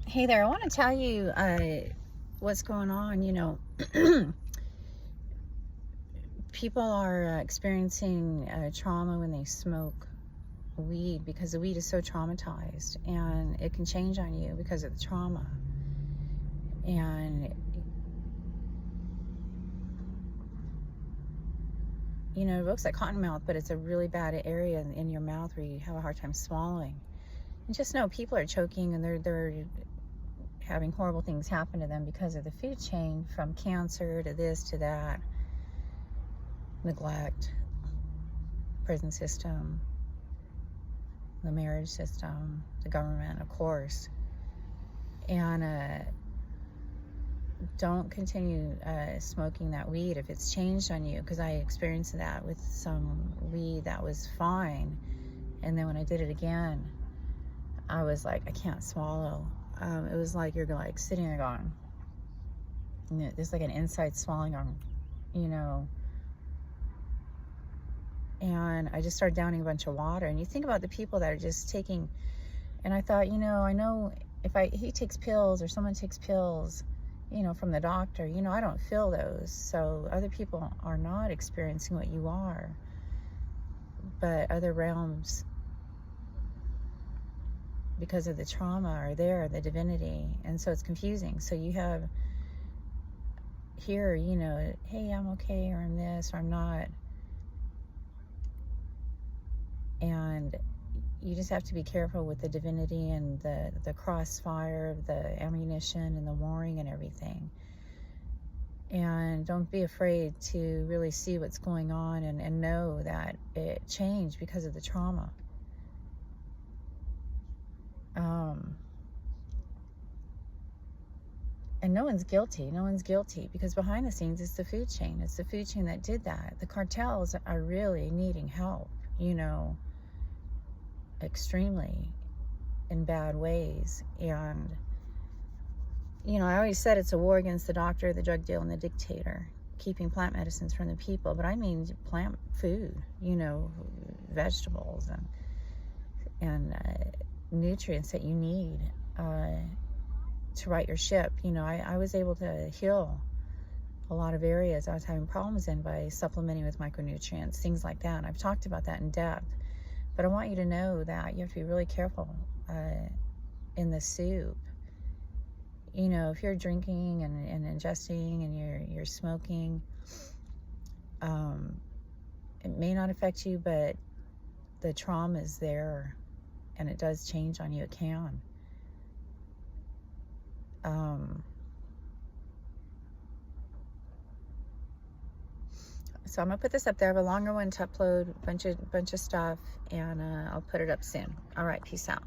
Hey there, I want to tell you what's going on. People are experiencing trauma when they smoke weed because the weed is so traumatized, and it can change on you because of the trauma. And it looks like cotton mouth, but it's a really bad area in your mouth where you have a hard time swallowing. And just know people are choking, and they're having horrible things happen to them because of the food chain, from cancer to this to that, neglect, prison system, the marriage system, the government, of course. And don't continue smoking that weed if it's changed on you, because I experienced that with some weed that was fine, and then when I did it again, I was like, I can't swallow. It was like you're like sitting there going, there's like an inside swallowing on, and I just started downing a bunch of water. And you think about the people that are just taking, and I thought, I know if he takes pills or someone takes pills, from the doctor, I don't feel those. So other people are not experiencing what you are, but other realms, because of the trauma, are there, the divinity. And so it's confusing. So you have here, hey, I'm okay, or I'm this, or I'm not. And you just have to be careful with the divinity and the crossfire of the ammunition and the warring and everything. And don't be afraid to really see what's going on, and know that it changed because of the trauma. And no one's guilty. No one's guilty, because behind the scenes, it's the food chain. It's the food chain that did that. The cartels are really needing help, extremely in bad ways. And I always said it's a war against the doctor, the drug dealer, and the dictator, keeping plant medicines from the people. But I mean plant food, vegetables and nutrients that you need to right your ship. I was able to heal a lot of areas I was having problems in by supplementing with micronutrients, things like that. And I've talked about that in depth. But I want you to know that you have to be really careful in the soup. If you're drinking and ingesting and you're smoking, it may not affect you, but the trauma is there, and it does change on you. It can. So I'm gonna put this up there. I have a longer one to upload, bunch of stuff, and I'll put it up soon. All right, peace out.